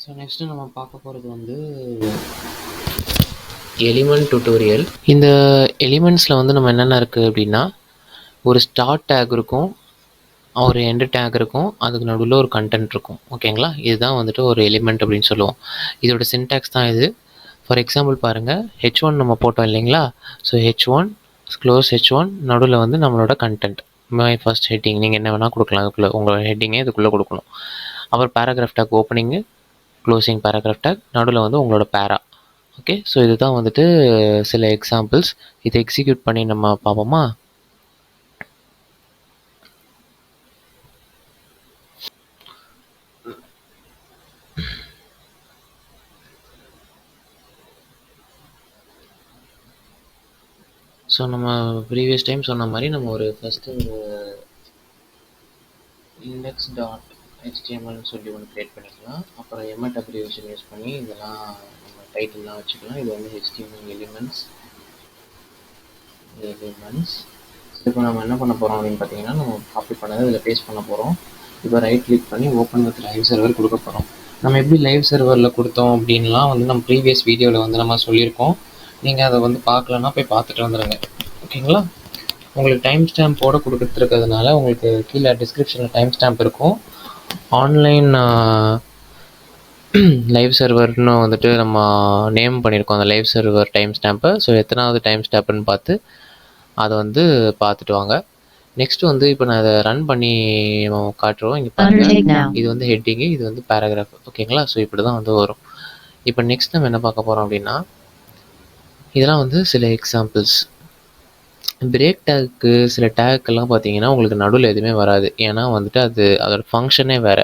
So next நம்ம பார்க்க போகிறது வந்து எலிமெண்ட் டுட்டோரியல். இந்த எலிமெண்ட்ஸில் வந்து நம்ம என்னென்ன இருக்குது அப்படின்னா, ஒரு ஸ்டார்ட் டேக் இருக்கும், ஒரு எண்டு டேக் இருக்கும், அதுக்கு நடுவில் ஒரு கண்டென்ட் இருக்கும். ஓகேங்களா, இதுதான் வந்துட்டு ஒரு எலிமெண்ட் அப்படின்னு சொல்லுவோம். இதோட சின்டாக்ஸ் தான் இது. ஃபார் எக்ஸாம்பிள் பாருங்கள், H1 நம்ம போட்டோம் இல்லைங்களா. ஸோ H1 க்ளோஸ் H1 நடுவில் வந்து நம்மளோட கண்டென்ட் மை ஃபர்ஸ்ட் ஹெட்டிங், நீங்கள் என்ன வேணால் கொடுக்கலாம், அதுக்குள்ளே உங்களோட ஹெட்டிங்கே இதுக்குள்ளே கொடுக்கணும். அப்புறம் paragraph take opening, closing paragraph take, நடுவில் வந்து உங்களோட பேரா. ஓகே, ஸோ இதுதான் வந்துட்டு சில எக்ஸாம்பிள்ஸ். இதை எக்ஸிக்யூட் பண்ணி நம்ம பார்ப்போமா. ஸோ நம்ம ப்ரீவியஸ் டைம் சொன்ன மாதிரி நம்ம ஒரு ஃபஸ்ட்டு ஒரு இண்டெக்ஸ் டாட் ஹெச்டிஎம்எல்னு சொல்லி ஒன்று க்ரியேட் பண்ணிக்கலாம். அப்புறம் எம்எட் அப்ரிவேஷன் யூஸ் பண்ணி இதெல்லாம் நம்ம டைட்டில்லாம் வச்சுக்கலாம். இது வந்து ஹெச்டிஎம்எல் எலிமெண்ட்ஸ். இப்போ நம்ம என்ன பண்ண போகிறோம் அப்படின்னு பார்த்தீங்கன்னா, நம்ம காப்பி பண்ணதை இதில் பேஸ்ட் பண்ண போகிறோம். இப்போ ரைட் கிளிக் பண்ணி ஓப்பன் வித் லைவ் சர்வர் கொடுக்க போகிறோம். நம்ம எப்படி லைவ் சர்வரில் கொடுத்தோம் அப்படின்லாம் வந்து நம்ம ப்ரீவியஸ் வீடியோவில் வந்து நம்ம சொல்லியிருக்கோம். நீங்கள் அதை வந்து பார்க்கலன்னா போய் பார்த்துட்டு வந்துடுங்க. ஓகேங்களா, உங்களுக்கு டைம் ஸ்டாம்போடு கொடுத்துருக்கிறதுனால உங்களுக்கு கீழே டிஸ்கிரிப்ஷனில் டைம் ஸ்டாம்ப் இருக்கும். ஆன்லைன் லைவ் சர்வர்னு வந்துட்டு நம்ம நேம் பண்ணியிருக்கோம் அந்த லைவ் சர்வர் டைம் ஸ்டாம்பை. ஸோ எத்தனாவது டைம் ஸ்டாம்ப்னு பார்த்து அதை வந்து பார்த்துட்டு வாங்க. நெக்ஸ்ட் வந்து இப்போ நான் அதை ரன் பண்ணி காட்டுறோம். இங்கே பாருங்க, இது வந்து ஹெட்டிங்கு, இது வந்து பேராகிராஃப். ஓகேங்களா, ஸோ இப்படி தான் வந்து வரும். இப்போ நெக்ஸ்ட் நம்ம என்ன பார்க்க போகிறோம் அப்படின்னா, இதெல்லாம் வந்து சில எக்ஸாம்பிள்ஸ். பிரேக் டேக்கு சில டேக்கெல்லாம் பார்த்தீங்கன்னா உங்களுக்கு நடுவில் எதுவுமே வராது. ஏன்னா வந்துட்டு அதோட ஃபங்க்ஷனே வேறு.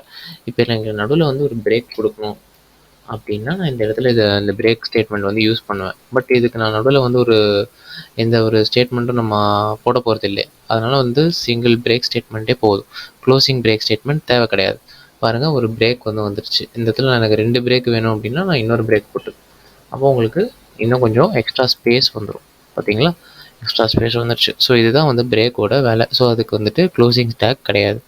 இப்போ எனக்கு நடுவில் வந்து ஒரு பிரேக் கொடுக்கணும் அப்படின்னா நான் இந்த இடத்துல இந்த பிரேக் ஸ்டேட்மெண்ட் வந்து யூஸ் பண்ணுவேன். பட் இதுக்கு நான் நடுவில் வந்து எந்த ஒரு ஸ்டேட்மெண்ட்டும் நம்ம போட போகிறது இல்லை. அதனால் வந்து சிங்கிள் பிரேக் ஸ்டேட்மெண்ட்டே போதும். க்ளோசிங் பிரேக் ஸ்டேட்மெண்ட் தேவை கிடையாது. பாருங்கள், ஒரு பிரேக் வந்து வந்துருச்சு. இந்த இடத்துல எனக்கு 2 பிரேக் வேணும் அப்படின்னா நான் இன்னொரு பிரேக் போட்டு, அப்போ உங்களுக்கு இன்னும் கொஞ்சம் எக்ஸ்ட்ரா ஸ்பேஸ் வந்துடும். பார்த்தீங்களா, எக்ஸ்ட்ரா ஸ்பேஸ் வந்துருச்சு. ஸோ இதுதான் வந்து பிரேக்கோட வேலை. ஸோ அதுக்கு வந்துட்டு க்ளோசிங் டேக் கிடையாது.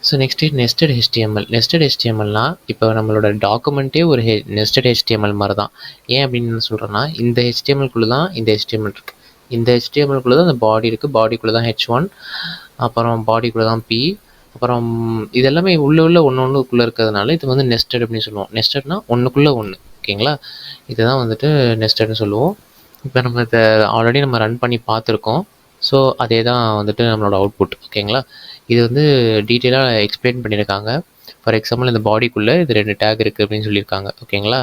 So next nested HTML. Nested ஹெச்டிஎம்எல்னா இப்போ நம்மளோட டாக்குமெண்ட்டே ஒரு நெஸ்டட் ஹெச்டிஎம்எல் மாதிரி தான். ஏன் அப்படின்னு சொல்கிறேன்னா, இந்த ஹெச்டிஎம்எல்குள்ளே தான் இந்த ஹெச்டிஎம்எல் இருக்குது. இந்த ஹெச்டிஎம்எல்குள்ளே தான் அந்த பாடி இருக்குது. பாடிக்குள்ளே தான் H1, அப்புறம் பாடிக்குள்ளே தான் P, அப்புறம் இது எல்லாமே உள்ள ஒன்றுக்குள்ளே இருக்கிறதுனால இது வந்து நெஸ்டட் அப்படின்னு சொல்லுவோம். நெஸ்டட்னா ஒன்றுக்குள்ளே ஒன்று. ஓகேங்களா, இதுதான் வந்துட்டு நெஸ்டட்னு சொல்லுவோம். இப்போ நம்ம இதை ஆல்ரெடி நம்ம ரன் பண்ணி பார்த்துருக்கோம். ஸோ அதே தான் வந்துட்டு நம்மளோட அவுட்புட். ஓகேங்களா, இது வந்து டீட்டெயிலாக எக்ஸ்பிளைன் பண்ணியிருக்காங்க. ஃபார் எக்ஸாம்பிள் இந்த பாடிக்குள்ளே இது 2 டேக் இருக்குது அப்படின்னு சொல்லியிருக்காங்க. ஓகேங்களா,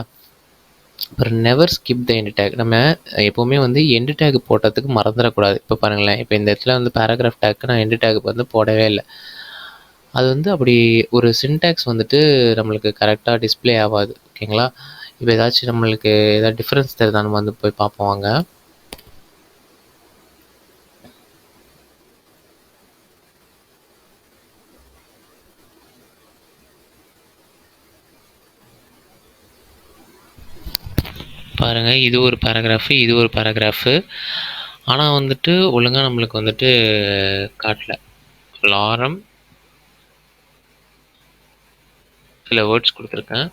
அப்புறம் never skip the end take. நம்ம எப்போவுமே வந்து எண்டு டேக் போட்டதுக்கு மறந்துடக்கூடாது. இப்போ பாருங்களேன், இப்போ இந்த இடத்துல வந்து பேராகிராஃப் டேக்கு நான் எண்டு டேக் வந்து போடவே இல்லை. அது வந்து அப்படி ஒரு சின்டாக்ஸ் வந்துட்டு நம்மளுக்கு கரெக்டாக டிஸ்பிளே ஆகாது. ஓகேங்களா, இப்போ ஏதாச்சும் நம்மளுக்கு ஏதாவது டிஃப்ரென்ஸ் தெரியுதா நம்ம வந்து போய் பார்ப்போம் வாங்க. பாருங்கள், இது ஒரு பேராகிராஃபு, இது ஒரு பேராகிராஃபு. ஆனால் வந்துட்டு ஒழுங்காக நம்மளுக்கு வந்துட்டு காட்டல. லாரம் சில வேர்ட்ஸ் கொடுத்துருக்கேன்.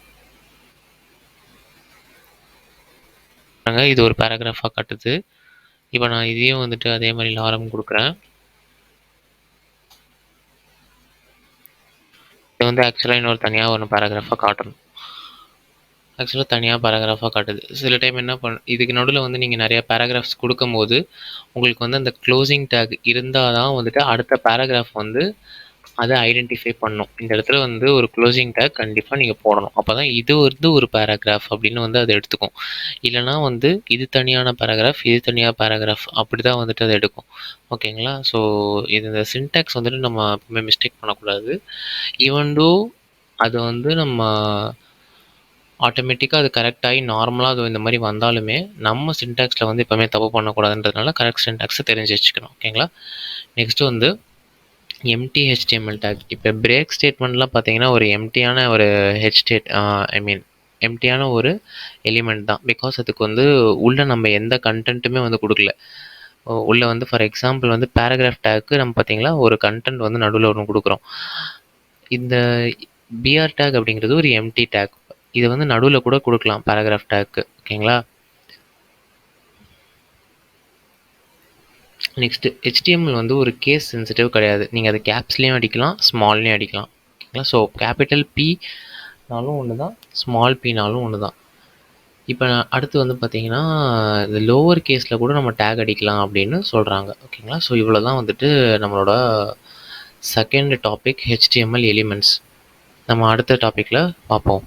பாருங்கள், இது ஒரு பேராகிராஃபாக காட்டுது. இப்போ நான் இதையும் வந்துட்டு அதே மாதிரி லாரம் கொடுக்குறேன். இது வந்து ஆக்சுவலாக இன்னொரு தனியாக ஒன்று பேராகிராஃபாக காட்டணும். ஆக்சுவலாக தனியாக பேராகிராஃபாக காட்டுது. சில டைம் என்ன இதுக்கு நடுவில் வந்து நீங்கள் நிறையா பேராகிராஃப்ஸ் கொடுக்கும்போது உங்களுக்கு வந்து அந்த க்ளோசிங் டேக் இருந்தால் தான் வந்துட்டு அடுத்த பேராகிராஃப் வந்து அதை ஐடென்டிஃபை பண்ணும். இந்த இடத்துல வந்து ஒரு க்ளோசிங் டேக் கண்டிப்பாக நீங்கள் போடணும். அப்போ தான் இது வந்து ஒரு பேராகிராஃப் அப்படின்னு வந்து அதை எடுத்துக்கும். இல்லைனா வந்து இது தனியான பேராகிராஃப், இது தனியாக பேராகிராஃப், அப்படி தான் வந்துட்டு அதை எடுக்கும். ஓகேங்களா, ஸோ இந்த சின்டாக்ஸ் வந்துட்டு நம்ம எப்பவுமே மிஸ்டேக் பண்ணக்கூடாது. ஈவன் தோ அது வந்து நம்ம ஆட்டோமேட்டிக்காக அது கரெக்டாகி நார்மலாக அது இந்த மாதிரி வந்தாலுமே நம்ம சின்டாக்ஸில் வந்து எப்போவுமே தப்பு பண்ணக்கூடாதுன்றதுனால கரெக்ட் சின்டாக்ஸை தெரிஞ்சு வச்சுக்கணும். ஓகேங்களா, நெக்ஸ்ட்டு வந்து எம்டி ஹெச்டிஎம்எல் டேக். இப்போ பிரேக் ஸ்டேட்மெண்ட்லாம் பார்த்தீங்கன்னா ஒரு எம்டியான ஒரு எம்டியான ஒரு எலிமெண்ட் தான். பிகாஸ் அதுக்கு வந்து உள்ளே நம்ம எந்த கண்டென்ட்டுமே வந்து கொடுக்கல. உள்ளே வந்து ஃபார் எக்ஸாம்பிள் வந்து பேராகிராஃப் டேக்கு நம்ம பார்த்தீங்களா ஒரு கண்டென்ட் வந்து நடுவில் ஒன்று கொடுக்குறோம். இந்த பிஆர் டேக் அப்படிங்கிறது ஒரு எம்டி டேக். இதை வந்து நடுவில் கூட கொடுக்கலாம் பேராகிராஃப் டேக்கு. ஓகேங்களா? நெக்ஸ்ட்டு HTML வந்து ஒரு கேஸ் சென்சிட்டிவ் கிடையாது. நீங்கள் அதை கேப்ஸ்லேயும் அடிக்கலாம், ஸ்மால்லையும் அடிக்கலாம். ஓகேங்களா? ஸோ கேபிட்டல் Pனாலும் ஒன்று தான், ஸ்மால் Pனாலும் ஒன்று தான். இப்போ அடுத்து வந்து பார்த்தீங்கன்னா, இந்த லோவர் கேஸில் கூட நம்ம டேக் அடிக்கலாம் அப்படின்னு சொல்கிறாங்க. ஓகேங்களா? ஸோ இவ்வளோ தான் வந்துட்டு நம்மளோட செகண்ட் டாபிக் HTML எலிமெண்ட்ஸ். நம்ம அடுத்த டாப்பிக்கில் பார்ப்போம்.